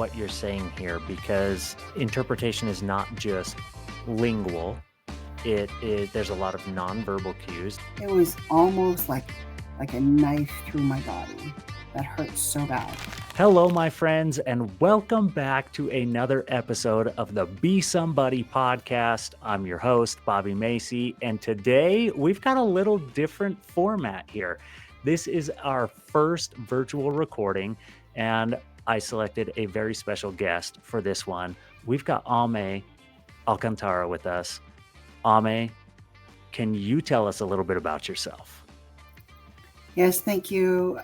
what you're saying here because interpretation is not just lingual. There's a lot of nonverbal cues. It was almost like a knife through my body that hurt so bad. Hello, my friends, and welcome back to another episode of the Be Somebody podcast. I'm your host, Bobby Macey, and today we've got a little different format here. This is our first virtual recording, and I selected a very special guest for this one. We've got Amy Alcantara with us. Amy, can you tell us a little bit about yourself? Yes, thank you.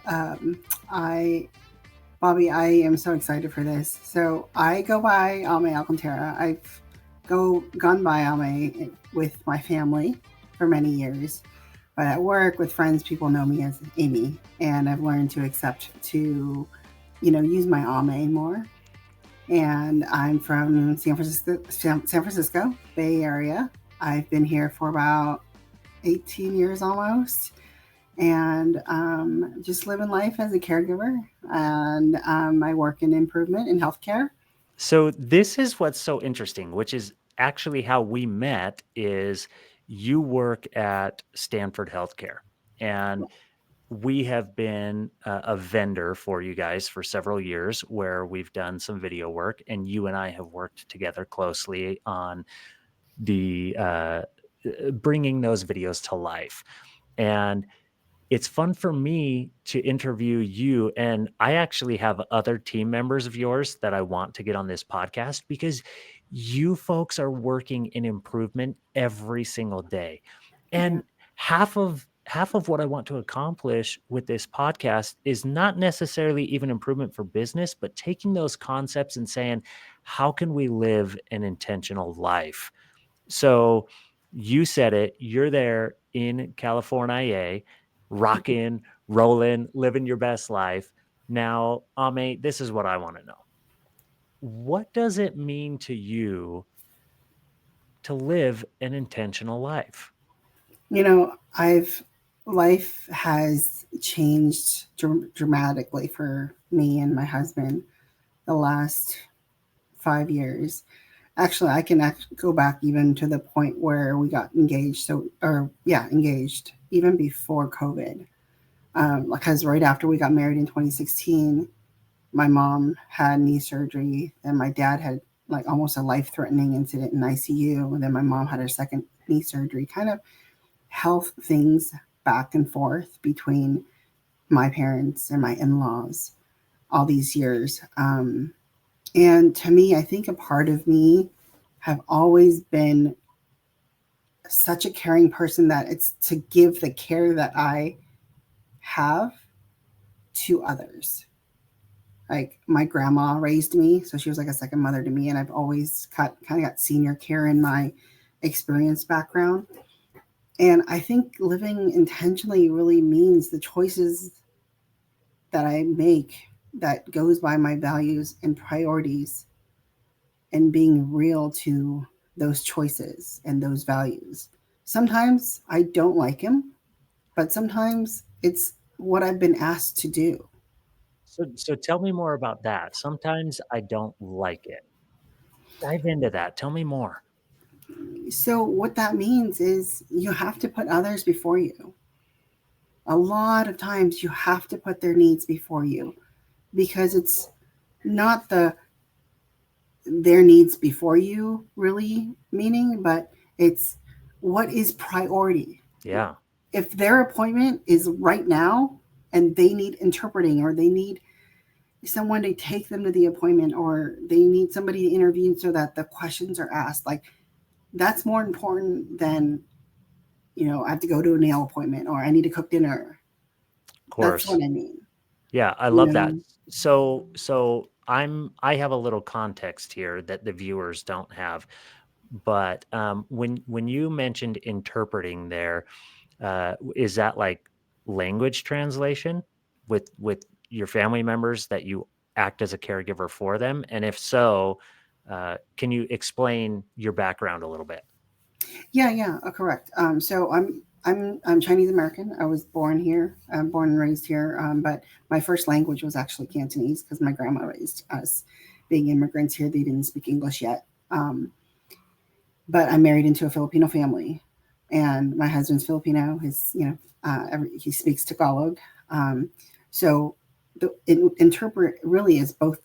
Bobby, I am so excited for this. So I go by Amy Alcantara. I've gone by Amy with my family for many years. But at work with friends, people know me as Amy. And I've learned to accept to, use my Amy more. And I'm from San Francisco, Bay Area. I've been here for about 18 years almost. And just living life as a caregiver. And I work in improvement in healthcare. So this is what's so interesting, which is actually how we met is you work at Stanford Healthcare. And we have been a vendor for you guys for several years where we've done some video work, and you and I have worked together closely on the bringing those videos to life. And it's fun for me to interview you. And I actually have other team members of yours that I want to get on this podcast because you folks are working in improvement every single day. And half of what I want to accomplish with this podcast is not necessarily even improvement for business, but taking those concepts and saying, how can we live an intentional life? So you said it, you're there in California, rocking, rolling, living your best life. Now, Ame, this is what I want to know. What does it mean to you to live an intentional life? Life has changed dramatically for me and my husband the last 5 years. Actually, I can go back even to the point where we got engaged. Engaged even before COVID. Because right after we got married in 2016, my mom had knee surgery, and my dad had like almost a life-threatening incident in ICU. And then my mom had her second knee surgery. Kind of health things back and forth between my parents and my in-laws all these years. And to me, I think a part of me have always been such a caring person that it's to give the care that I have to others. Like my grandma raised me, so she was like a second mother to me, and I've always kind of got senior care in my experience background. And I think living intentionally really means the choices that I make that goes by my values and priorities and being real to those choices and those values. Sometimes I don't like them, but sometimes it's what I've been asked to do. So tell me more about that. Sometimes I don't like it. Dive into that. Tell me more. So, what that means is you have to put others before you. A lot of times you have to put their needs before you because it's not their needs before you really meaning, but it's what is priority. Yeah. If their appointment is right now and they need interpreting or they need someone to take them to the appointment or they need somebody to intervene so that the questions are asked, like that's more important than I have to go to a nail appointment or I need to cook dinner. Of That's course. what I mean. Yeah, I You love that. know, So I have a little context here that the viewers don't have. But when you mentioned interpreting there, is that like language translation with your family members that you act as a caregiver for them? And if so, can you explain your background a little bit? yeah, correct. So I'm Chinese American. I was born here. I'm born and raised here. But my first language was actually Cantonese because my grandma raised us. being immigrants here, they didn't speak English yet. Um, but I'm married into a Filipino family, and my husband's Filipino. He speaks Tagalog. Um, so interpret really is both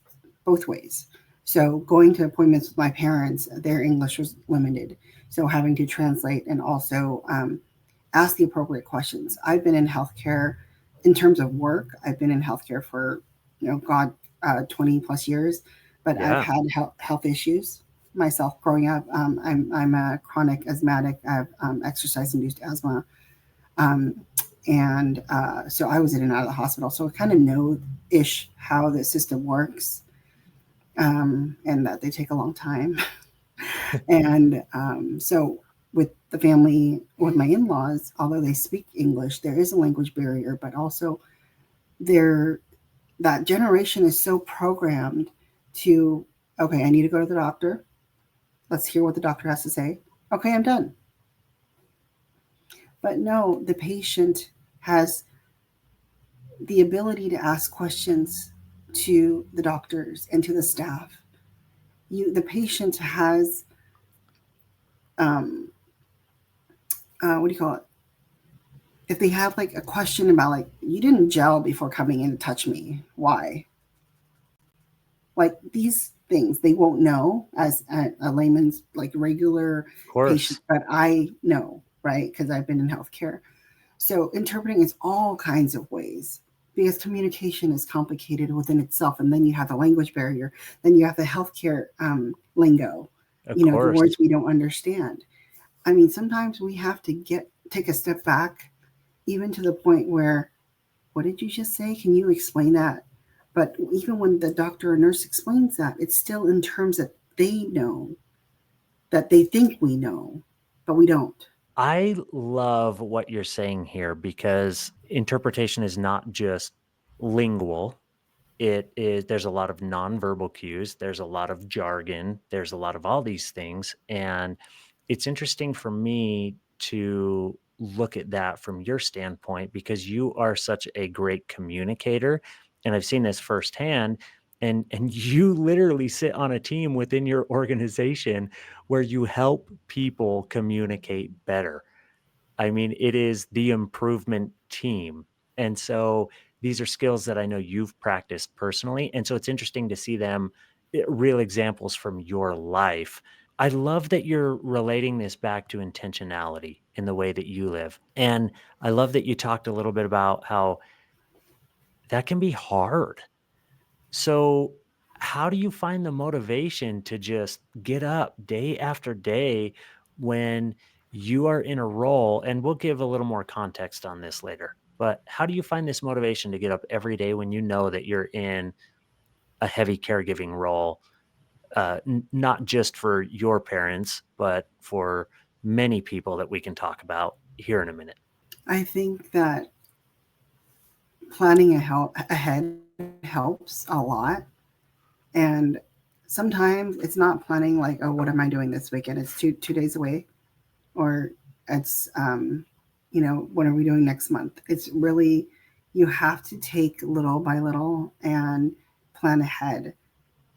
ways. So going to appointments with my parents, their English was limited, so having to translate and also ask the appropriate questions. I've been in healthcare in terms of work. I've been in healthcare for, God, 20 plus years, but I've Yeah. had health issues myself growing up. I'm a chronic asthmatic. I have exercise induced asthma. Um, and so I was in and out of the hospital. So I kind of know ish how the system works, and that they take a long time. And so with the family, with my in laws, although they speak English, there is a language barrier, but also there that generation is so programmed to, okay, I need to go to the doctor. Let's hear what the doctor has to say. Okay, I'm done. But no, the patient has the ability to ask questions to the doctors and to the staff. The patient has, um, what do you call it? If they have like a question about, like, you didn't gel before coming in to touch me, why? Like these things they won't know as a layman's, like, regular Of patient, course. but I know, right? Because I've been in healthcare. So interpreting is all kinds of ways, because communication is complicated within itself, and then you have the language barrier, then you have the healthcare lingo, Of the course. words we don't understand. I mean, sometimes we have to take a step back, even to the point where, what did you just say? Can you explain that? But even when the doctor or nurse explains that, it's still in terms that they know, that they think we know, but we don't. I love what you're saying here because interpretation is not just lingual. It is there's a lot of nonverbal cues, there's a lot of jargon, there's a lot of all these things, and it's interesting for me to look at that from your standpoint because you are such a great communicator, and I've seen this firsthand, and you literally sit on a team within your organization where you help people communicate better. I mean, it is the improvement team. And so these are skills that I know you've practiced personally. And so it's interesting to see them, real examples from your life. I love that you're relating this back to intentionality in the way that you live. And I love that you talked a little bit about how that can be hard. So, how do you find the motivation to just get up day after day when you are in a role? And we'll give a little more context on this later. But how do you find this motivation to get up every day when you know that you're in a heavy caregiving role, not just for your parents, but for many people that we can talk about here in a minute? I think that planning ahead helps a lot. And sometimes it's not planning like, oh, what am I doing this weekend? It's two days away, or it's what are we doing next month? It's really, you have to take little by little and plan ahead.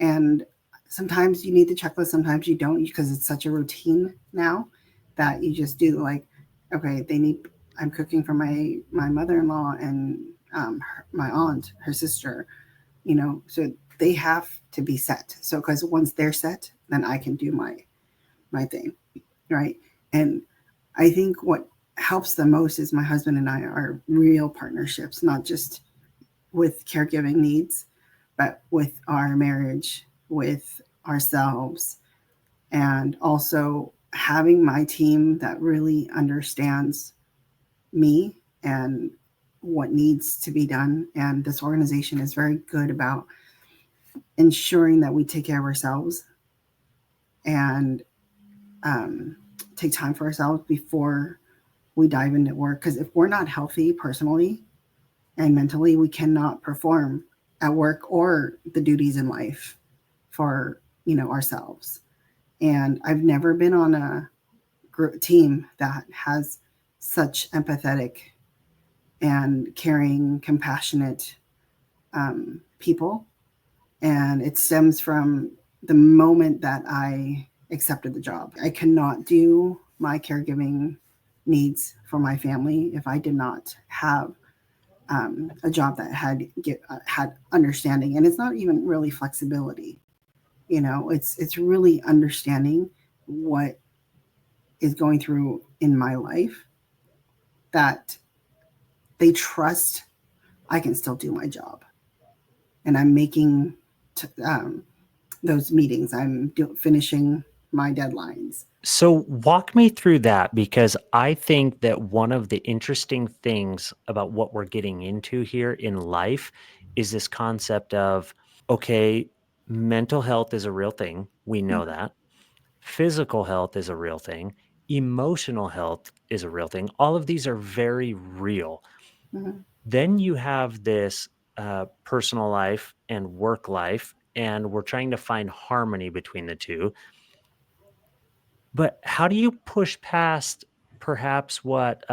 And sometimes you need the checklist, sometimes you don't, because it's such a routine now that you just do, like, okay, I'm cooking for my mother-in-law and my aunt, her sister, so they have to be set. So because once they're set, then I can do my thing, right? And I think what helps the most is my husband and I are real partnerships, not just with caregiving needs, but with our marriage, with ourselves, and also having my team that really understands me and what needs to be done. And this organization is very good about ensuring that we take care of ourselves and um, take time for ourselves before we dive into work. Because if we're not healthy personally and mentally, we cannot perform at work or the duties in life for ourselves. And I've never been on a team that has such empathetic and caring, compassionate people. And it stems from the moment that I accepted the job. I cannot do my caregiving needs for my family if I did not have a job that had understanding. And it's not even really flexibility. It's really understanding what is going through in my life, that they trust I can still do my job, and I'm making those meetings. Finishing my deadlines. So walk me through that, because I think that one of the interesting things about what we're getting into here in life is this concept of, okay, mental health is a real thing. We know that. Physical health is a real thing. Emotional health is a real thing. All of these are very real. Mhm. Then you have this personal life and work life, and we're trying to find harmony between the two. But how do you push past perhaps what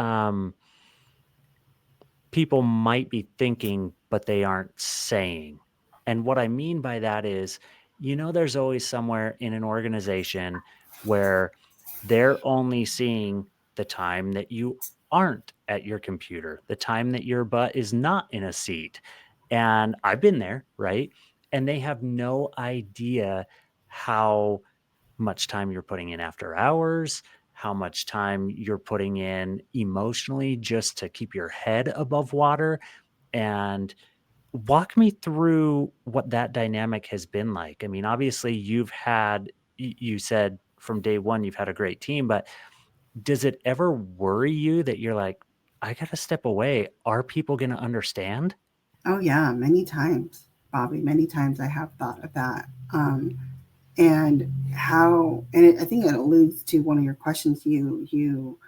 people might be thinking, but they aren't saying? And what I mean by that is, there's always somewhere in an organization where they're only seeing the time that you aren't at your computer, the time that your butt is not in a seat. And I've been there, right? And they have no idea how much time you're putting in after hours, how much time you're putting in emotionally just to keep your head above water. And walk me through what that dynamic has been like. I mean, obviously, you said from day one, you've had a great team, but does it ever worry you that you're like, I got to step away? Are people going to understand? Oh yeah, many times, Bobby. Many times I have thought of that, and I think it alludes to one of your questions you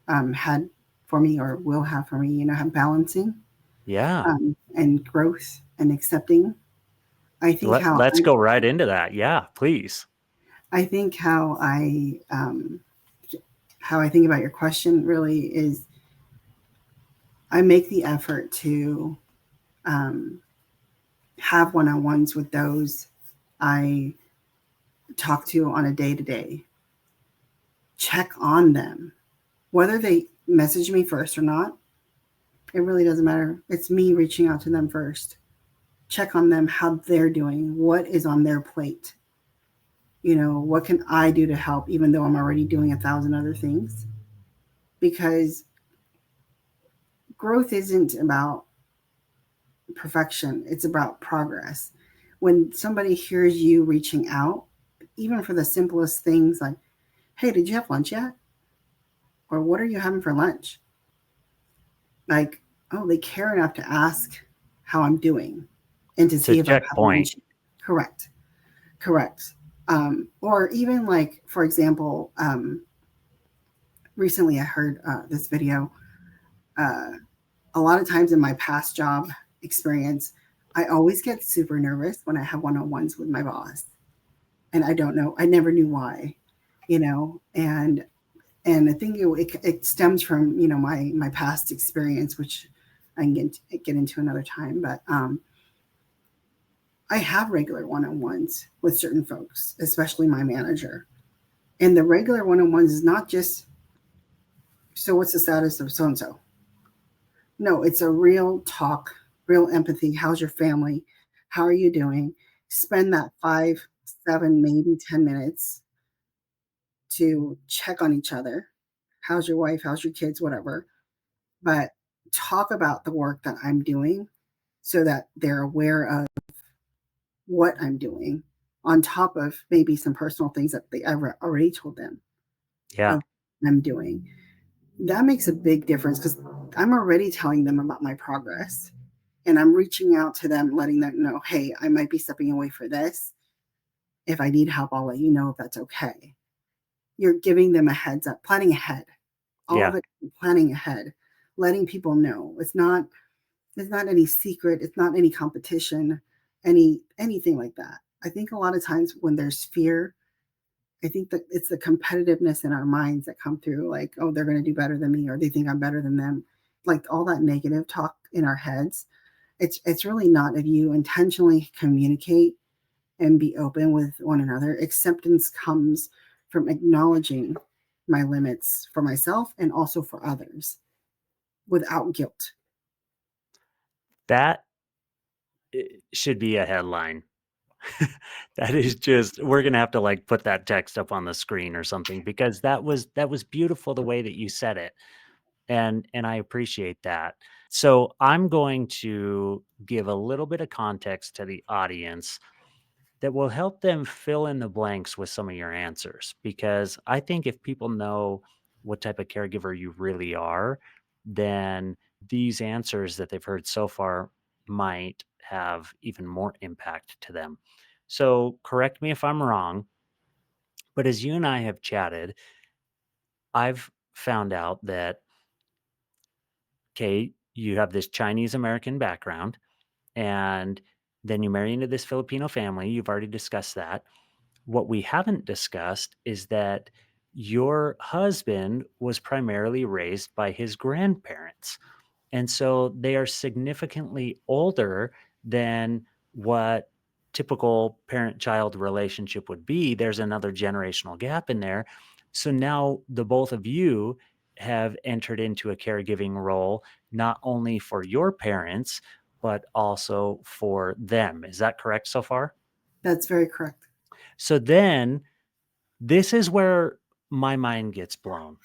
had for me, or will have for me. Have balancing Yeah. and growth and accepting. I think how Let's go right into that. Yeah, please. I think how I think about your question really is, I make the effort to um, have one-on-ones with those I talk to on a day-to-day. Check on them, whether they message me first or not. It really doesn't matter. It's me reaching out to them first. Check on them, how they're doing, what is on their plate. What can I do to help, even though I'm already doing 1,000 other things? Because growth isn't about perfection, it's about progress. When somebody hears you reaching out, even for the simplest things like, hey, did you have lunch yet? Or what are you having for lunch? Like, oh, they care enough to ask how I'm doing and to It's a see if I've had checkpoint. lunch. Correct. Correct. Or even like, for example, recently I heard this video. Uh, a lot of times in my past job experience, I always get super nervous when I have one-on-ones with my boss, and I don't know. I never knew why, and I think it stems from my past experience, which I can get into another time. But I have regular one-on-ones with certain folks, especially my manager, and the regular one-on-ones is not just, so what's the status of so and so. No, it's a real talk, real empathy. How's your family? How are you doing? Spend that 5, 7, maybe 10 minutes to check on each other. How's your wife? How's your kids? Whatever. But talk about the work that I'm doing so that they're aware of what I'm doing, on top of maybe some personal things that they ever already told them Yeah. of I'm doing. That makes a big difference because I'm already telling them about my progress, and I'm reaching out to them, letting them know, hey, I might be stepping away for this. If I need help, I'll let you know if that's okay. You're giving them a heads up, planning ahead. All of Yeah. it, planning ahead, letting people know. It's not any secret. It's not any competition, anything like that. I think a lot of times when there's fear, I think that it's the competitiveness in our minds that come through, like, oh, they're going to do better than me, or they think I'm better than them, like all that negative talk in our heads. It's really not. If you intentionally communicate and be open with one another. Acceptance comes from acknowledging my limits for myself and also for others without guilt. That should be a headline. That is just we're gonna have to, like, put that text up on the screen or something because that was beautiful the way that you said it, and I appreciate that. So, I'm going to give a little bit of context to the audience that will help them fill in the blanks with some of your answers, because I think if people know what type of caregiver you really are, then these answers that they've heard so far might have even more impact to them. So, correct me if I'm wrong, but as you and I have chatted, I've found out that, okay, you have this Chinese American background, and then you marry into this Filipino family. You've already discussed that. What we haven't discussed is that your husband was primarily raised by his grandparents. And so they are significantly older than what typical parent-child relationship would be. There's another generational gap in there. So now the both of you have entered into a caregiving role, not only for your parents, but also for them. Is that correct so far? That's very correct. So then this is where my mind gets blown.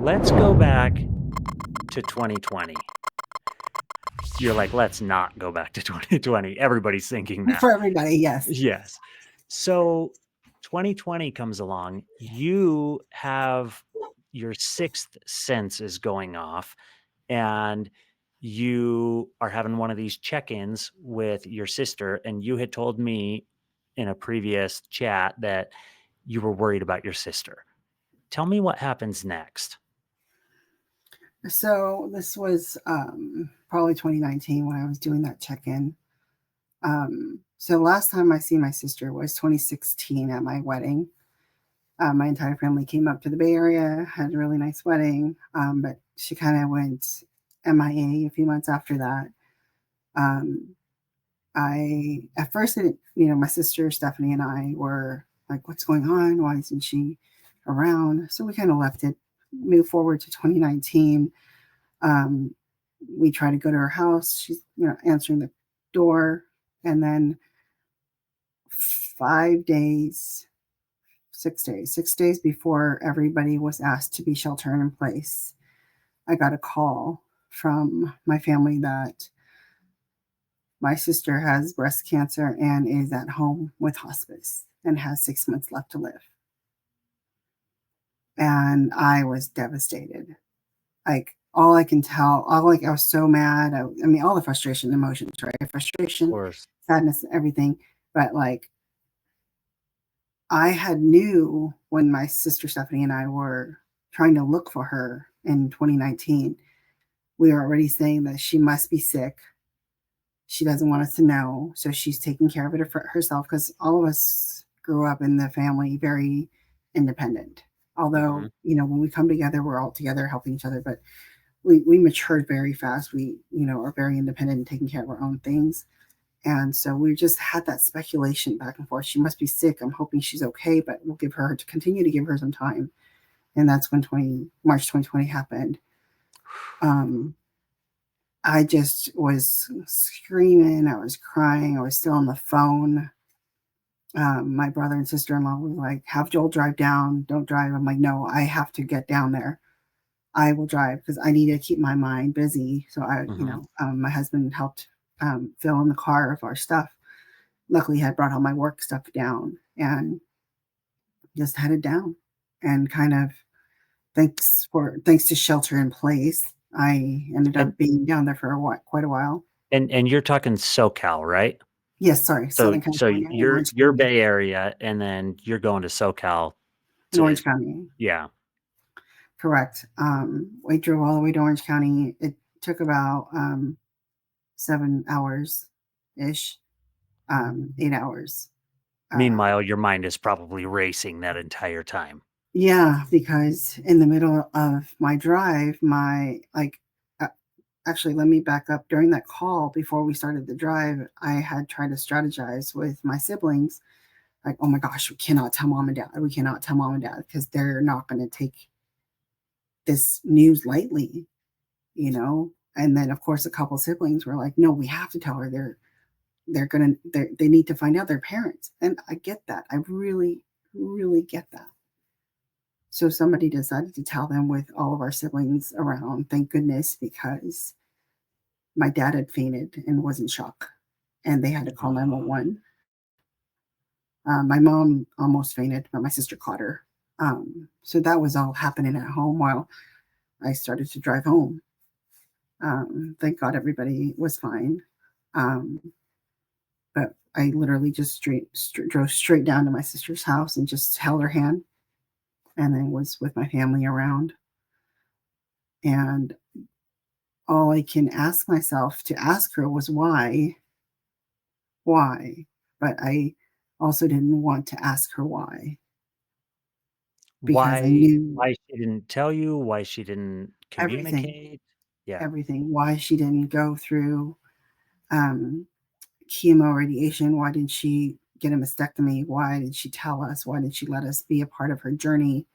Let's go back to 2020. You're like, "Let's not go back to 2020." Everybody's thinking that. For everybody, yes. Yes. So 2020 comes along, you have your sixth sense is going off, and you are having one of these check-ins with your sister, and you had told me in a previous chat that you were worried about your sister. Tell me what happens next. So this was probably 2019 when I was doing that check-in. So last time I see my sister was 2016 at my wedding. My entire family came up to the Bay Area, had a really nice wedding, but she kind of went MIA a few months after that. Um, I at first, my sister Stephanie and I were like, "What's going on? Why isn't she around?" So we kind of left it, moved forward to 2019. Um, we try to go to her house. She's answering the door, and then 5 days, 6 days, 6 days before everybody was asked to be sheltering in place, I got a call from my family that my sister has breast cancer and is at home with hospice and has 6 months left to live. And I was devastated. Like all I can tell, all like I was so mad. I mean, all the frustration, emotions, right? Of Frustration, course. sadness, everything. But like I had knew when my sister Stephanie and I were trying to look for her in 2019, we were already saying that she must be sick. She doesn't want us to know, so she's taking care of it herself because all of us grew up in the family very independent. Although, Mhm. when we come together, we're all together helping each other, but we matured very fast. We, are very independent and taking care of our own things. And so we just had that speculation back and forth. She must be sick. I'm hoping she's okay, but we'll give her to continue to give her some time. And that's when March 2020 happened. Um, I just was screaming. I was crying. I was still on the phone. My brother and sister-in-law were like, have Joel drive down. Don't drive. I'm like, no, I have to get down there. I will drive because I need to keep my mind busy. So Mhm. my husband helped fill in the car of our stuff. Luckily, I had brought all my work stuff down and just headed down. And kind of thanks to shelter in place, I ended And up being down there for quite a while. and you're talking SoCal, right? Yes, sorry, So Southern so California in you're Orange you're County. Bay Area, and then you're going to SoCal In to Orange County, yeah. correct. We drove all the way to Orange County. It took about 7 hours ish, 8 hours. Uh, Meanwhile, your mind is probably racing that entire time. yeah, because in the middle of my drive, my like actually, let me back up. During that call, before we started the drive, I had tried to strategize with my siblings, like, oh my gosh, we cannot tell mom and dad. We cannot tell mom and dad because they're not going to take this news lightly, you know? And then, of course, a couple siblings were like, no, we have to tell her. They need to find out their parents. And I get that. I really, really get that. So somebody decided to tell them with all of our siblings around, thank goodness, because my dad had fainted and was in shock, and they had to call Oh, 911. My mom almost fainted, but my sister caught her. So that was all happening at home while I started to drive home. Thank God everybody was fine. Um, but I literally just drove straight down to my sister's house and just held her hand, and then was with my family around. And all I can ask myself to ask her was why? But I also didn't want to ask her why because I knew why she didn't tell you, why she didn't everything, communicate? Yeah, everything. Why she didn't go through um, chemo radiation? Why did she get a mastectomy? Why did she tell us? Why did she let us be a part of her journey?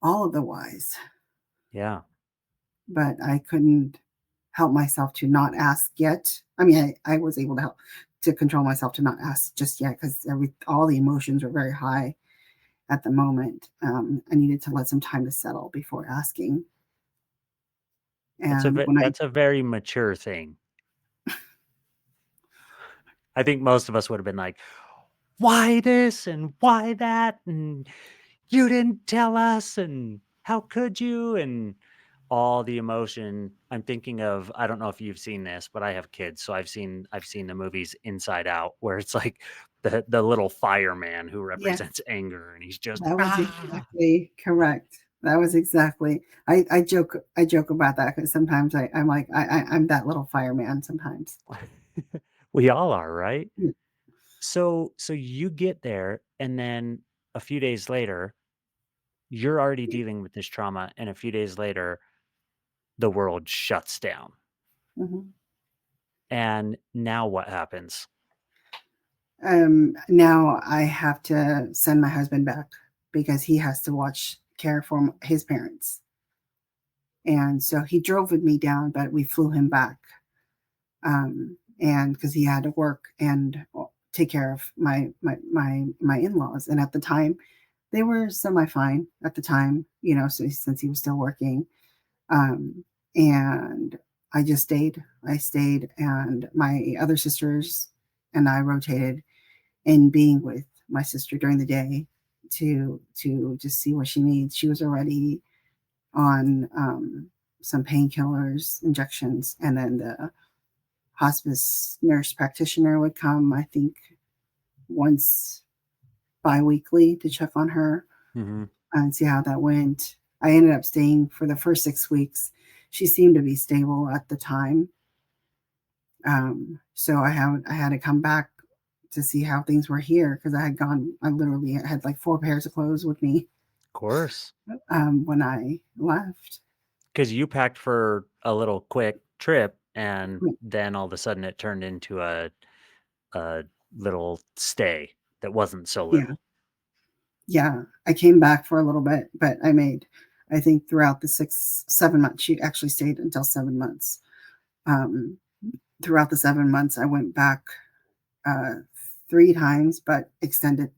All of the whys. yeah. But I couldn't help myself to not ask yet. I mean, I was able to help to control myself to not ask just yet because all the emotions were very high at the moment. I needed to let some time to settle before asking. And when I That's a very mature thing. I think most of us would have been like, "Why this and why that, and you didn't tell us, and how could you?" And all the emotion. I'm thinking of, I don't know if you've seen this, but I have kids, so I've seen the movies Inside Out, where it's like the little fireman who yes, represents anger, and he's just, that was "Ah!" exactly correct. That was exactly. I joke about that because sometimes I'm like I'm that little fireman sometimes. We all are, right? Mm. So you get there, and then a few days later, you're already Yeah. dealing with this trauma, and a few days later, the world shuts down. Mhm. And now what happens? Now I have to send my husband back because he has to watch care for his parents. And so he drove with me down, but we flew him back. And because he had to work and take care of my in-laws. And at the time, they were semi fine at the time, so since he was still working. Um, and I just stayed. I stayed, and my other sisters and I rotated in being with my sister during the day to just see what she needs. She was already on some painkillers, injections, and then the hospice nurse practitioner would come, I think, once biweekly to check on her Mhm. and see how that went. I ended up staying for the first 6 weeks. She seemed to be stable at the time. So I had to come back to see how things were here because I literally had like 4 pairs of clothes with me Of course. when I left. 'Cause you packed for a little quick trip, and then all of a sudden it turned into a little stay that wasn't so Yeah, little. yeah. I came back for a little bit, but I think throughout the 7 months, she actually stayed until 7 months. Um, Throughout the 7 months, I went back uh, 3 times, but extended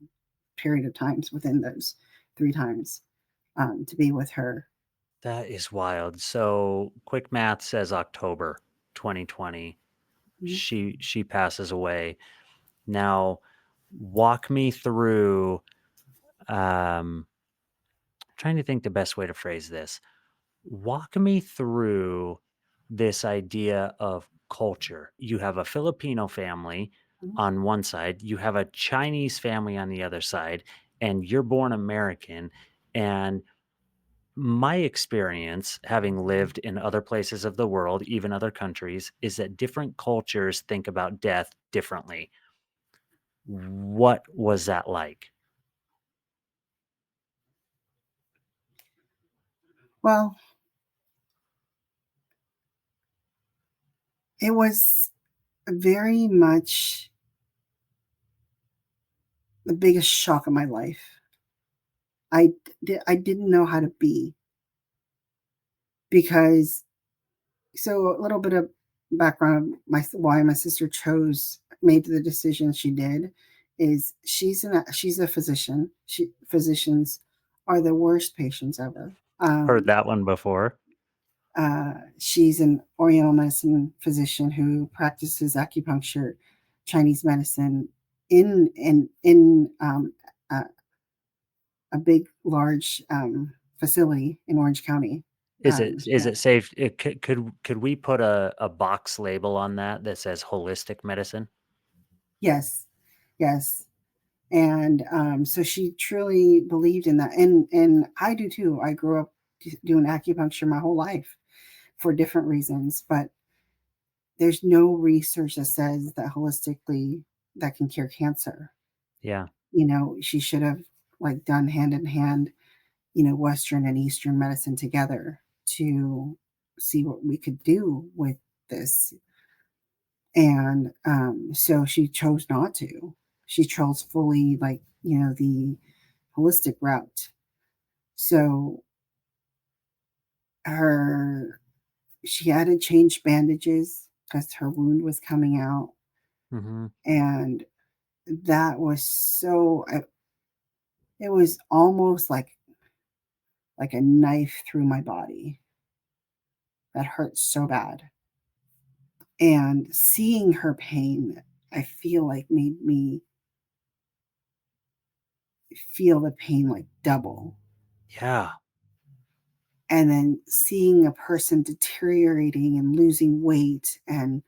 period of times within those 3 times to be with her. That is wild. So, quick math says October 2020. Mhm. She passes away. Now, walk me through, um trying to think the best way to phrase this. Walk me through this idea of culture. You have a Filipino family Mhm. on one side, you have a Chinese family on the other side, and you're born American. And my experience, having lived in other places of the world, even other countries, is that different cultures think about death differently. What was that like? Well, it was very much the biggest shock of my life. I didn't know how to be because so a little bit of background my why my sister chose made the decision she did is she's a physician. Physicians are the worst patients ever. Heard that one before. She's an Oriental medicine physician who practices acupuncture, Chinese medicine in a, a big, large facility in Orange County. Is Yeah. it safe? Could we put a box label on that that says holistic medicine? Yes, yes. And so she truly believed in that, and I do too. I grew up doing acupuncture my whole life for different reasons, but there's no research that says that holistically that can cure cancer. Yeah, She should have like done hand in hand, Western and Eastern medicine together to see what we could do with this. And so she chose not to. She chose fully, like, the holistic route. So her, she had to change bandages because her wound was coming out. mhm. And that was it was almost like a knife through my body that hurt so bad. And seeing her pain, I feel like made me feel the pain like double. Yeah, And then seeing a person deteriorating and losing weight and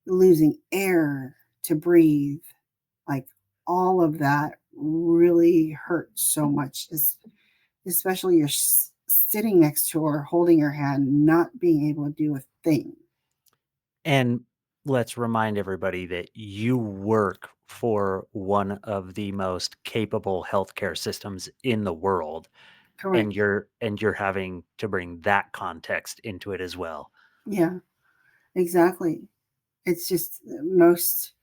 losing air to breathe, like all of that really hurt so much, especially you're sitting next to her, holding her hand, not being able to do a thing. and let's remind everybody that you work for one of the most capable healthcare systems in the world, and Correct. you're having to bring that context into it as well. Yeah, exactly. It's just most,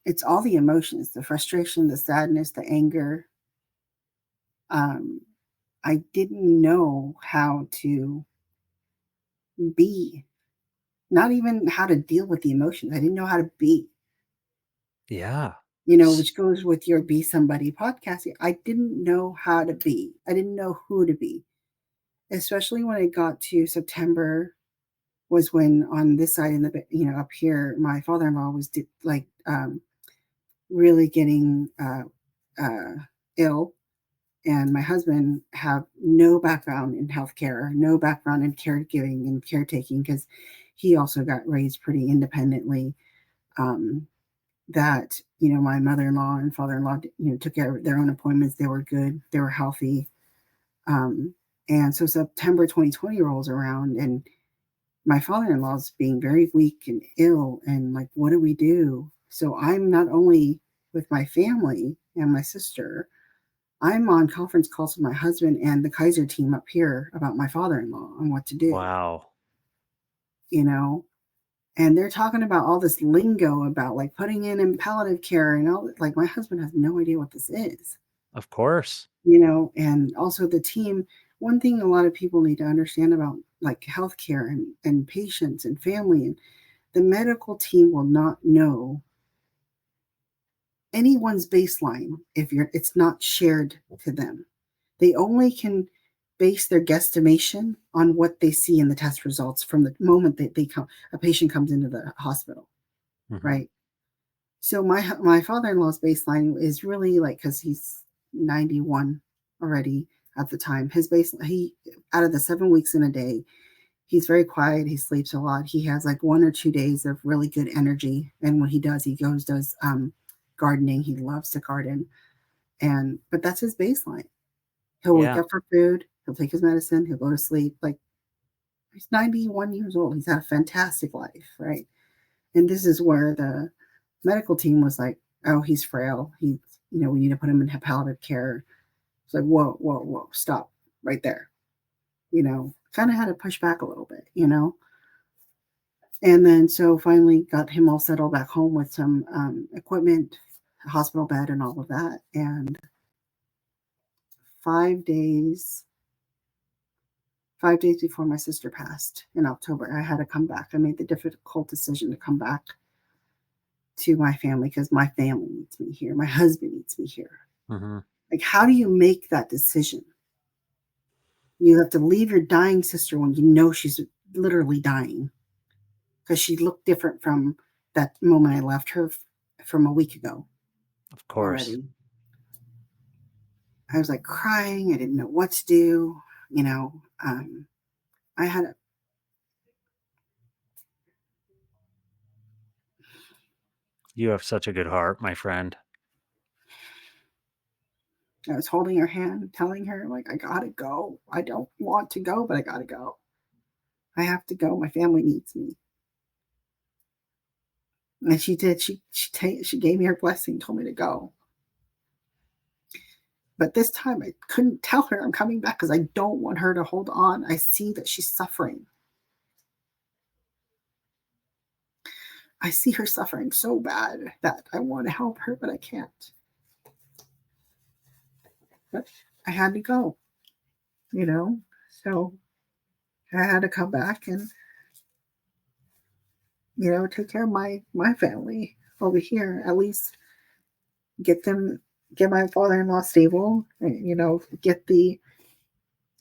it's all the emotions, the frustration, the sadness, the anger. Um, I didn't know how to be, not even how to deal with the emotions. I didn't know how to be, Yeah. which goes with your Be Somebody podcast. I didn't know how to be. I didn't know who to be, especially when it got to September was when on this side in the, up here, my father-in-law was really getting uh, ill, and my husband have no background in healthcare, no background in caregiving and caretaking because he also got raised pretty independently. Um, that my mother-in-law and father-in-law took care of their own appointments. They were good. They were healthy. Um, and so September 2020 rolls around, and my father-in-law's being very weak and ill, and like, what do we do? So I'm not only with my family and my sister, I'm on conference calls with my husband and the Kaiser team up here about my father-in-law and what to do, Wow. you know? And they're talking about all this lingo about like putting in palliative care and all, like my husband has no idea what this is, Of course. and also the team. One thing a lot of people need to understand about like healthcare and patients and family, and the medical team will not know anyone's baseline if it's not shared to them. They only can base their guesstimation on what they see in the test results from the moment that a patient comes into the hospital, Mhm. right? So my father-in-law's baseline is really like, because he's 91 already at the time. His baseline, he out of the 7 weeks in a day, he's very quiet. He sleeps a lot. He has like 1 or 2 days of really good energy, and when he does, he does gardening. He loves to garden, and but that's his baseline. He'll wake Yeah. up for food. He'll take his medicine. He'll go to sleep. Like, he's 91 years old. He's had a fantastic life, right? And this is where the medical team was like, "Oh, he's frail. We need to put him in palliative care." It's like, whoa, whoa, whoa, stop right there. Kind of had to push back a little bit. And then so finally got him all settled back home with some equipment, hospital bed, and all of that. And 5 days, 5 days before my sister passed in October, I had to come back. I made the difficult decision to come back to my family because my family needs me here. My husband needs me here. Hmm. Like, how do you make that decision? You have to leave your dying sister when you know she's literally dying because she looked different from that moment I left her from a week ago Of course. already. I was like crying. I didn't know what to do. You know, I had, You have such a good heart, my friend. I was holding her hand, telling her, like, I gotta go. I don't want to go, but I gotta go. I have to go. My family needs me. And she did. She gave me her blessing, told me to go. But this time I couldn't tell her I'm coming back because I don't want her to hold on. I see that she's suffering. I see her suffering so bad that I want to help her, but I can't. But I had to go, you know? So I had to come back and, take care of my family over here. At least get them, get my father-in-law stable, get the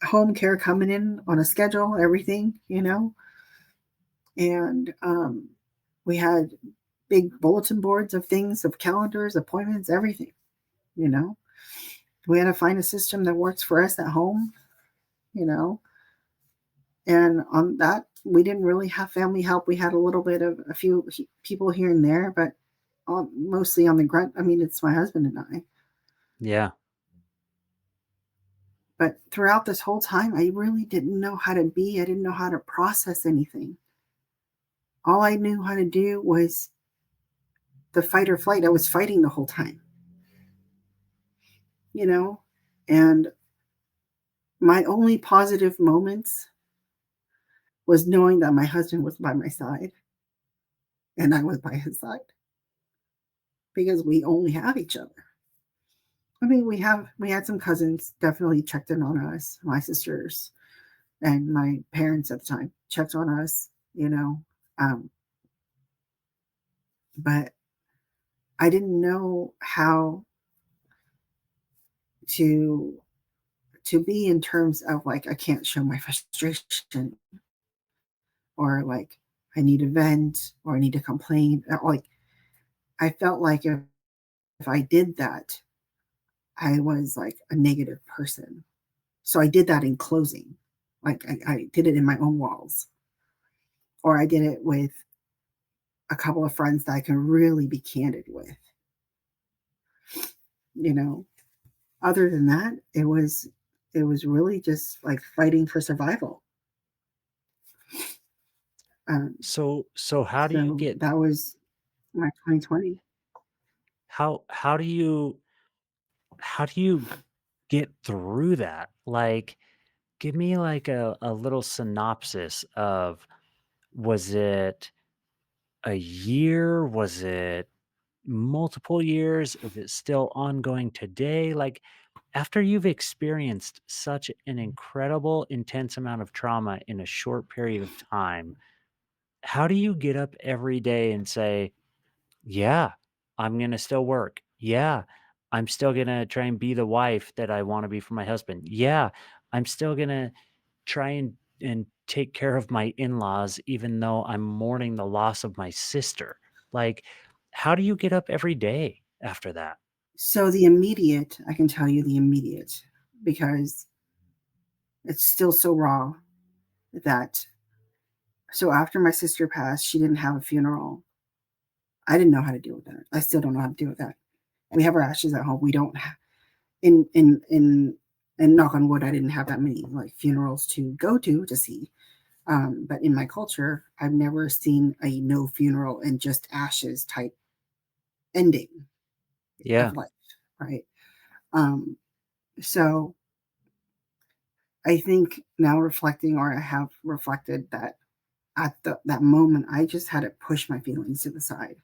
home care coming in on a schedule, everything. And we had big bulletin boards of things, of calendars, appointments, everything, you know. We had to find a system that works for us at home, you know. And on that, we didn't really have family help. We had a little bit of a few people here and there, but mostly on the grunt. I mean, it's my husband and I. Yeah. But throughout this whole time, I really didn't know how to be. I didn't know how to process anything. All I knew how to do was the fight or flight. I was fighting the whole time, you know? And my only positive moments was knowing that my husband was by my side and I was by his side because we only have each other. I mean, we had some cousins definitely checked in on us, my sisters and my parents at the time checked on us, you know. Um, but I didn't know how to be in terms of like I can't show my frustration or like I need to vent or I need to complain. Like I felt like if I did that, I was like a negative person. So I did that in closing. Like I did it in my own walls. Or I did it with a couple of friends that I can really be candid with. You know, other than that, it was really just like fighting for survival. Um, So how do you so get that was my 2020. how do you get through that? Like, give me like a little synopsis of, was it a year? Was it multiple years? Is it still ongoing today? Like, after you've experienced such an incredible, intense amount of trauma in a short period of time, how do you get up every day and say, yeah, I'm going to still work. Yeah, I'm still going to try and be the wife that I want to be for my husband. Yeah, I'm still going to try and take care of my in-laws even though I'm mourning the loss of my sister. Like, how do you get up every day after that? So the immediate, I can tell you the immediate because it's still so raw that so after my sister passed, she didn't have a funeral. I didn't know how to deal with that. I still don't know how to deal with that. We have our ashes at home. We don't have in and knock on wood, I didn't have that many like funerals to go to see. But in my culture, I've never seen a no funeral and just ashes type ending Yeah. of life, right? Um, so I think now reflecting, or I have reflected that at that moment, I just had to push my feelings to the side.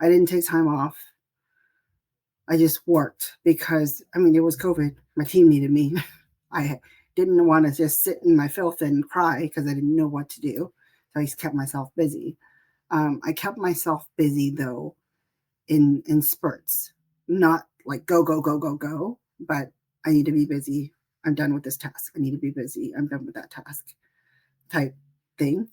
I didn't take time off. I just worked because, I mean, it was COVID. My team needed me. I didn't want to just sit in my filth and cry because I didn't know what to do. So I just kept myself busy. I kept myself busy though in spurts, not like go go go go go, but I need to be busy. I'm done with this task. I need to be busy. I'm done with that task type thing.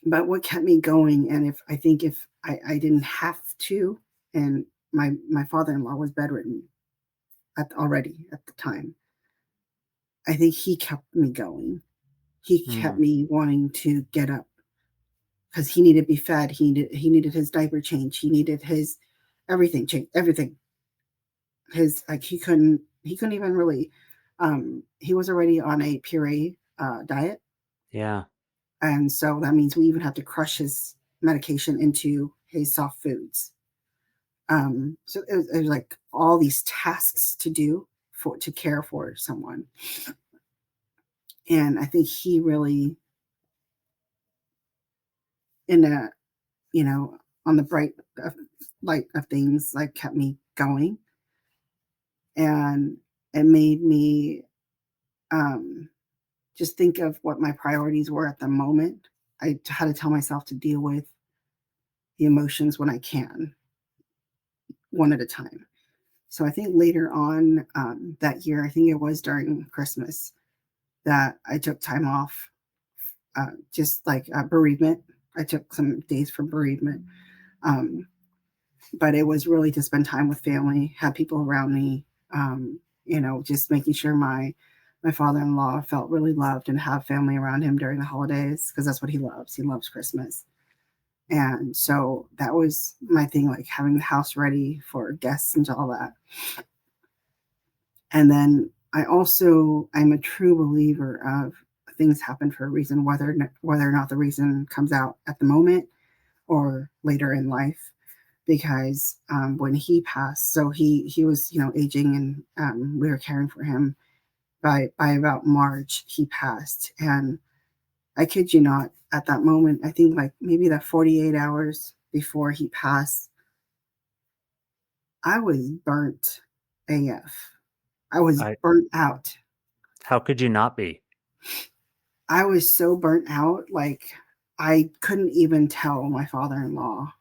But what kept me going, and if I think if I didn't have to, and my father-in-law was bedridden already at the time, I think he kept me going. He kept Mm, me wanting to get up because he needed to be fed. He needed his diaper change. He needed his everything changed. Everything. His like he couldn't even really. He was already on a puree diet, yeah. and so that means we even have to crush his medication into his soft foods. So it was like all these tasks to do for to care for someone, and I think he really in a you know on the bright light of things like kept me going, and it made me um, just think of what my priorities were at the moment. I had to tell myself to deal with the emotions when I can, one at a time. So I think later on that year, I think it was during Christmas, that I took time off, just like bereavement. I took some days for bereavement, um, but it was really to spend time with family, have people around me, just making sure my father-in-law felt really loved and have family around him during the holidays because that's what he loves. He loves Christmas. And so that was my thing, like having the house ready for guests and all that. And then I'm a true believer of things happen for a reason, whether or not the reason comes out at the moment or later in life. Because when he passed, so he was aging, and we were caring for him. By about March, he passed, and I kid you not, at that moment, I think like maybe that 48 hours before he passed, I was burnt AF. I was I burnt out. How could you not be? I was so burnt out, like I couldn't even tell my father-in-law,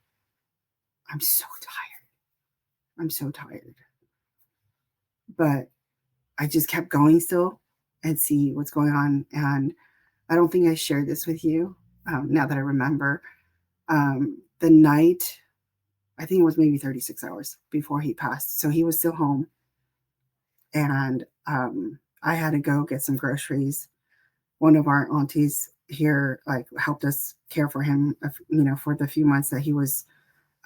I'm so tired. I'm so tired. But I just kept going still and see what's going on. And I don't think I shared this with you now that I remember. The night, I think it was maybe 36 hours before he passed. So he was still home. And I had to go get some groceries. One of our aunties here like helped us care for him, for the few months that he was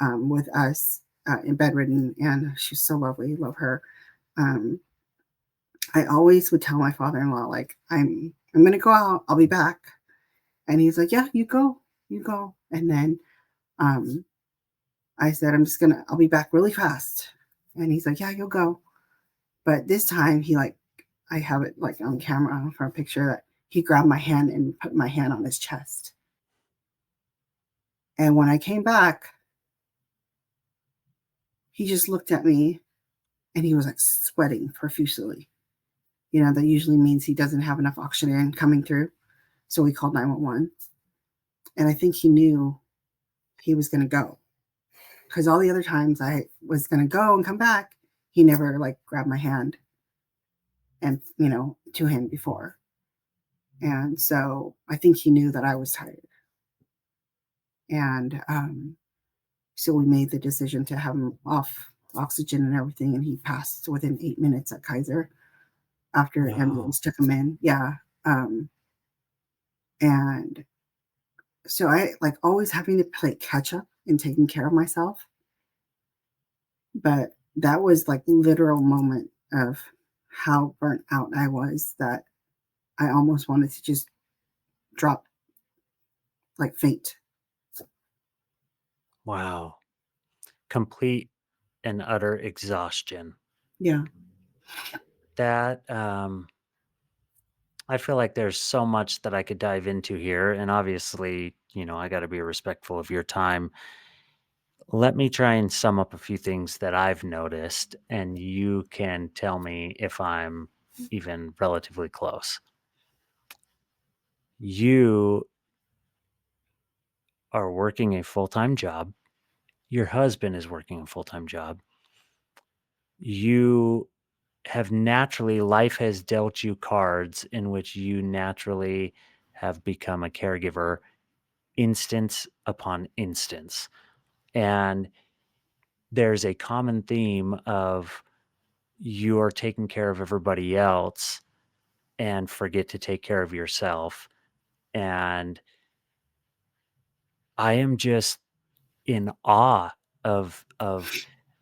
with us in bedridden. And she's so lovely. Love her. Um, I always would tell my father-in-law, like, I'm gonna go out, I'll be back. And he's like, yeah, you go. And then um I said, I'll be back really fast. And he's like, yeah, you'll go. But this time I have it like on camera for a picture that he grabbed my hand and put my hand on his chest. And when I came back, he just looked at me and he was like sweating profusely. That usually means he doesn't have enough oxygen coming through. So we called 911. And I think he knew he was going to go, because all the other times I was going to go and come back, he never like grabbed my hand and, to him before. And so I think he knew that I was tired. And so we made the decision to have him off oxygen and everything. And he passed within 8 minutes at Kaiser after Wow. ambulance took him in. Yeah. And so I like always having to play catch up and taking care of myself. But that was like literal moment of how burnt out I was, that I almost wanted to just drop, like faint. Wow. Complete and utter exhaustion. Yeah. That I feel like there's so much that I could dive into here. And obviously, I got to be respectful of your time. Let me try and sum up a few things that I've noticed, and you can tell me if I'm even relatively close. You are working a full time job, your husband is working a full time job. You have naturally, life has dealt you cards in which you naturally have become a caregiver instance upon instance. And there's a common theme of you're taking care of everybody else and forget to take care of yourself. And I am just in awe of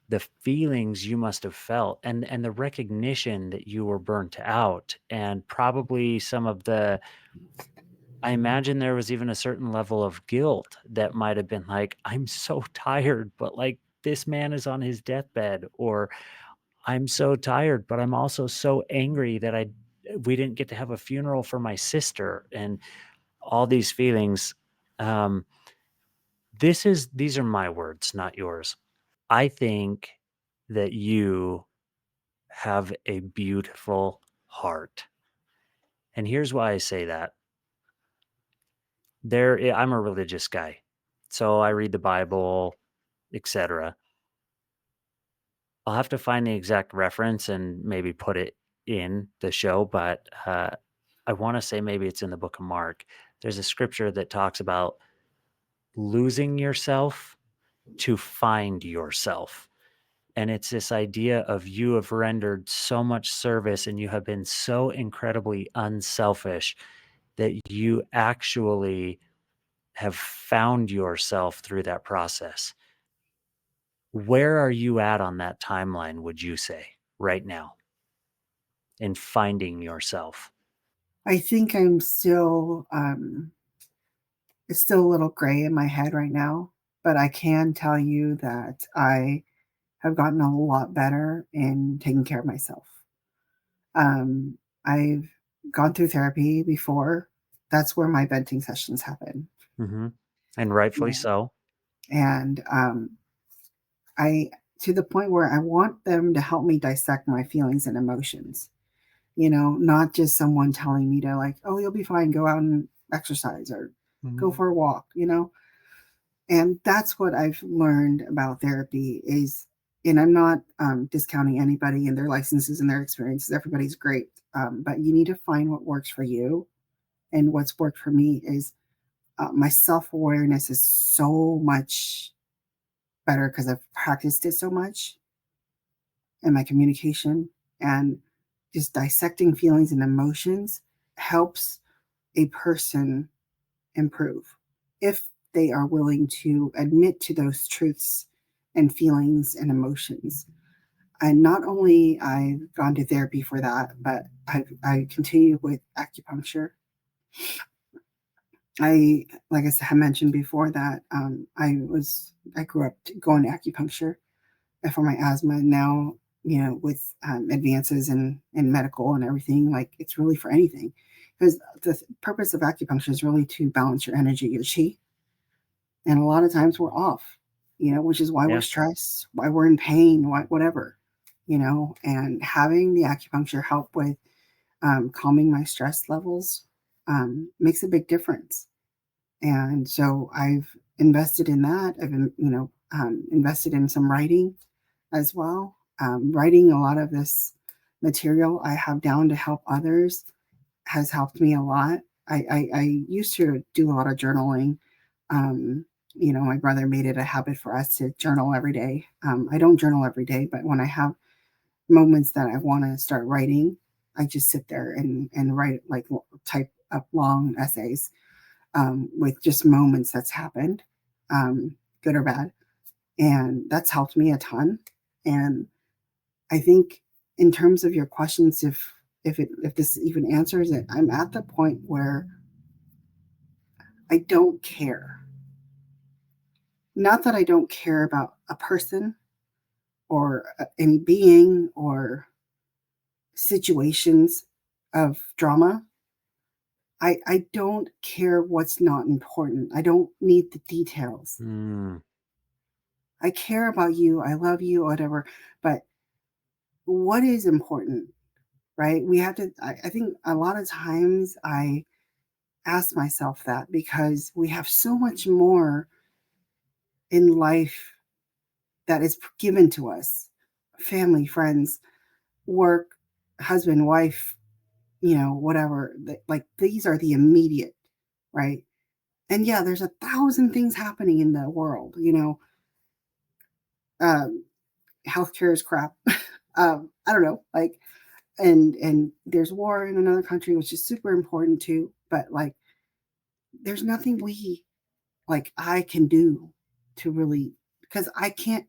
the feelings you must have felt, and the recognition that you were burnt out, and probably some of the, I imagine there was even a certain level of guilt that might have been like, I'm so tired, but like this man is on his deathbed, or I'm so tired, but I'm also so angry that we didn't get to have a funeral for my sister, and all these feelings. Um, these are my words, not yours. I think that you have a beautiful heart. And here's why I say that. I'm a religious guy. So I read the Bible, etc. I'll have to find the exact reference and maybe put it in the show, but I want to say maybe it's in the book of Mark. There's a scripture that talks about losing yourself to find yourself. And it's this idea of you have rendered so much service and you have been so incredibly unselfish that you actually have found yourself through that process. Where are you at on that timeline, would you say, right now, in finding yourself? I think it's still a little gray in my head right now, but I can tell you that I have gotten a lot better in taking care of myself. I've gone through therapy before. That's where my venting sessions happen. Hmm. And rightfully Yeah. so. And I, to the point where I want them to help me dissect my feelings and emotions, not just someone telling me to, like, oh, you'll be fine, go out and exercise or go Hmm. for a walk. And that's what I've learned about therapy is, and I'm not discounting anybody and their licenses and their experiences. Everybody's great. But you need to find what works for you. And what's worked for me is my self awareness is so much better because I've practiced it so much, and my communication and just dissecting feelings and emotions helps a person improve if they are willing to admit to those truths and feelings and emotions. And not only I've gone to therapy for that, but I continue with acupuncture. I, like I said, I mentioned before that I grew up going to acupuncture for my asthma. Now, with advances in medical and everything, like it's really for anything. Because the purpose of acupuncture is really to balance your energy, your chi. And a lot of times we're off, which is why we're Yeah. stressed, why we're in pain, whatever, and having the acupuncture help with calming my stress levels makes a big difference. And so I've invested in that. I've invested in some writing as well. Writing a lot of this material I have down to help others has helped me a lot. I used to do a lot of journaling. Um, my brother made it a habit for us to journal every day. I don't journal every day, but when I have moments that I want to start writing, I just sit there and write, like, type up long essays with just moments that's happened, good or bad. And that's helped me a ton. And I think in terms of your questions, if this even answers it, I'm at the point where I don't care. Not that I don't care about a person or any being or situations of drama. I don't care what's not important. I don't need the details. Mm, I care about you. I love you, whatever. But what is important, right? We have to, I think a lot of times I ask myself that because we have so much more in life that is given to us: family, friends, work, husband, wife, whatever. Like these are the immediate, right? And yeah, there's 1,000 things happening in the world, um, healthcare is crap. I don't know, like, and there's war in another country, which is super important too. But like, there's nothing I can do to really, because I can't.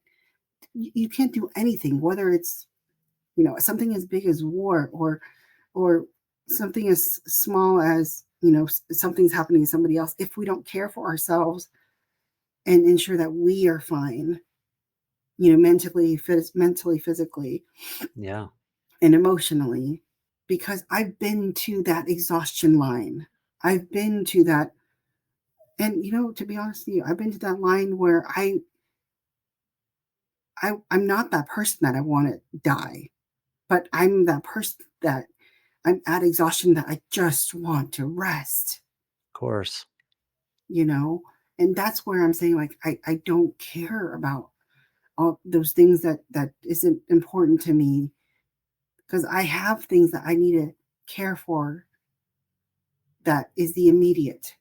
You can't do anything, whether it's something as big as war or something as small as something's happening to somebody else. If we don't care for ourselves and ensure that we are fine, mentally, physically, yeah, and emotionally, because I've been to that exhaustion line. I've been to that, and to be honest with you, I've been to that line where I'm not that person that I want to die, but I'm that person that I'm at exhaustion that I just want to rest, of course. you know? And that's where I'm saying, like, I don't care about all those things that isn't important to me, because I have things that I need to care for that is the immediate.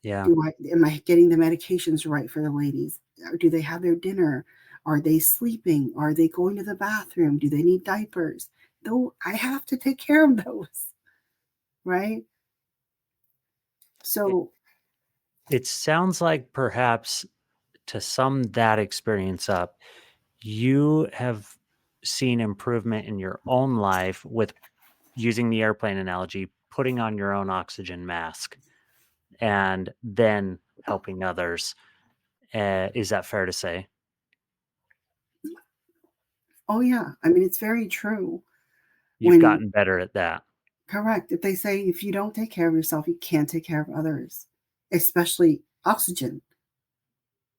Yeah, Am I getting the medications right for the ladies? Do they have their dinner? Are they sleeping? Are they going to the bathroom? Do they need diapers? Though I have to take care of those, right? it, So, it sounds like perhaps to sum that experience up, you have seen improvement in your own life with using the airplane analogy, putting on your own oxygen mask and then helping others. Is that fair to say? oh yeah, I mean, it's very true. You've When gotten better at that. Correct, if they say if you don't take care of yourself, you can't take care of others, especially oxygen.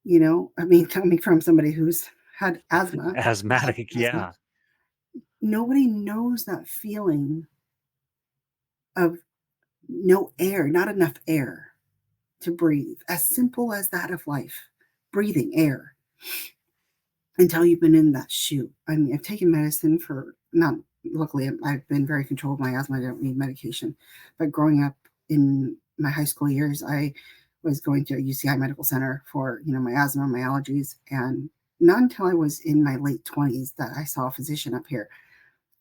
I mean, coming from somebody who's had asthma, Asthmatic, asthma, yeah. nobody knows that feeling of no air, not enough air to breathe. As simple as that of life, breathing air until you've been in that shoe. I mean, I've taken medicine for not. Luckily, I've been very controlled with my asthma. I don't need medication. But growing up in my high school years, I was going to a UCI medical center for my asthma, my allergies, and not until I was in my late 20s that I saw a physician up here.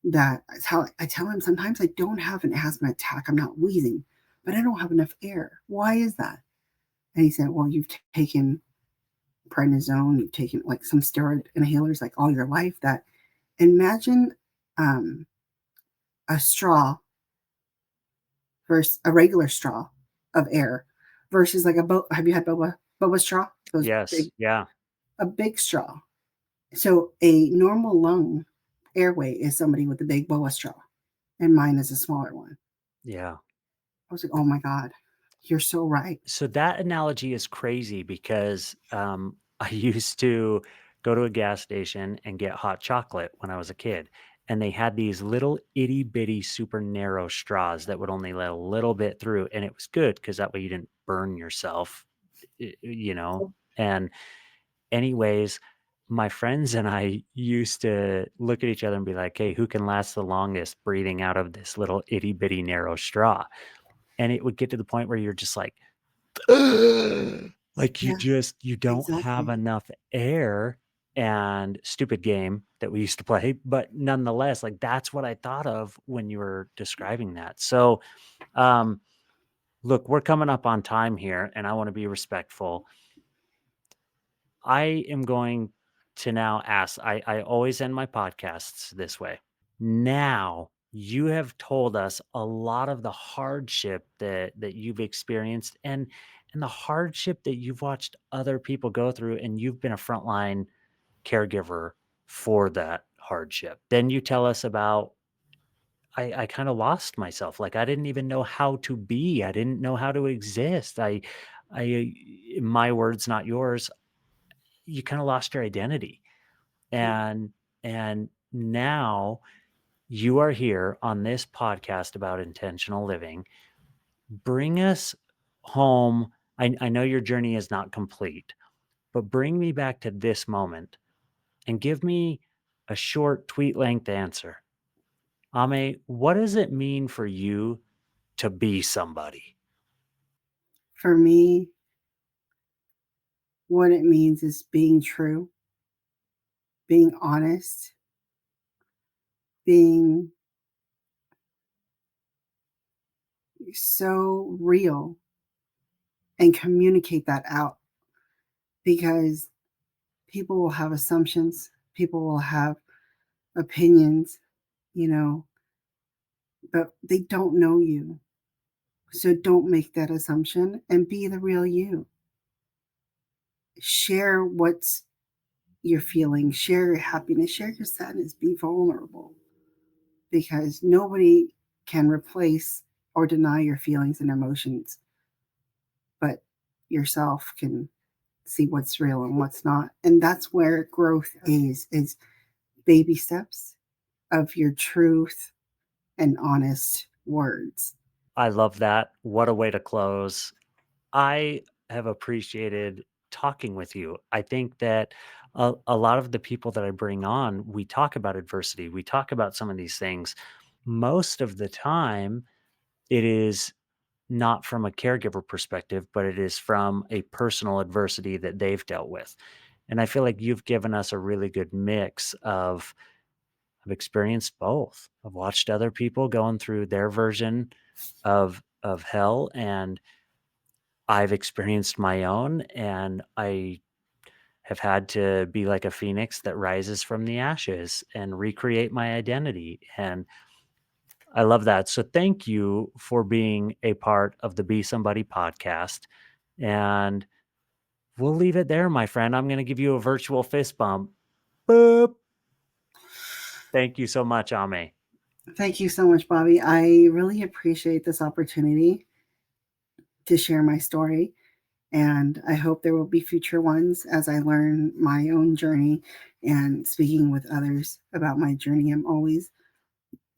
That how I tell him sometimes I don't have an asthma attack. I'm not wheezing, but I don't have enough air. Why is that? And he said, "Well, you've taken prednisone, you've taken like some steroid inhalers like all your life. That imagine um, a straw versus a regular straw of air versus like have you had boba straw? Those Yes, big yeah, A big straw. So a normal lung airway is somebody with a big boa straw, and mine is a smaller one. yeah. I was like, oh my god, you're so right. So that analogy is crazy because I used to go to a gas station and get hot chocolate when I was a kid. And they had these little itty bitty, super narrow straws that would only let a little bit through. And it was good because that way you didn't burn yourself, you know? And, anyways, my friends and I used to look at each other and be like, hey, who can last the longest breathing out of this little itty bitty, narrow straw? And it would get to the point where you're just like, like Yeah, you don't have exactly. enough air. And stupid game that we used to play, but nonetheless, like that's what I thought of when you were describing that. So um look, we're coming up on time here and I want to be respectful. I am going to now ask, I always end my podcasts this way. Now, you have told us a lot of the hardship that you've experienced and the hardship that you've watched other people go through, and you've been a frontline caregiver for that hardship. Then you tell us about I kind of lost myself. Like I didn't even know how to be. I didn't know how to exist. In my words, not yours. You kind of lost your identity, and now you are here on this podcast about intentional living. Bring us home. I know your journey is not complete, but bring me back to this moment and give me a short tweet length answer. Ame, what does it mean for you to be somebody? For me, what it means is being true, being honest, being so real and communicate that out because people will have assumptions, people will have opinions, you know, but they don't know you. So don't make that assumption and be the real you. Share what's you're feeling, share your happiness, share your sadness, be vulnerable because nobody can replace or deny your feelings and emotions, but yourself can see what's real and what's not. And that's where growth is baby steps of your truth and honest words. I love that. What a way to close. I have appreciated talking with you. I think that a lot of the people that I bring on, we talk about adversity, we talk about some of these things. Most of the time, it is not from a caregiver perspective, but it is from a personal adversity that they've dealt with. And I feel like you've given us a really good mix of I've experienced both. I've watched other people going through their version of hell, and I've experienced my own, and I have had to be like a phoenix that rises from the ashes and recreate my identity. And I love that. So thank you for being a part of the Be Somebody podcast. And we'll leave it there, my friend. I'm going to give you a virtual fist bump. Boop. Thank you so much, Ame. Thank you so much, Bobby. I really appreciate this opportunity to share my story. And I hope there will be future ones as I learn my own journey and speaking with others about my journey. I'm always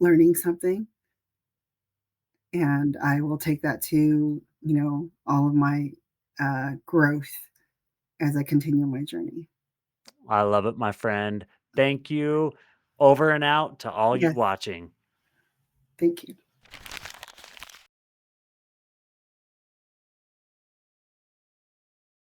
learning something. And I will take that to, all of my growth as I continue my journey. I love it, my friend. Thank you. Over and out to all you Yes, watching. thank you.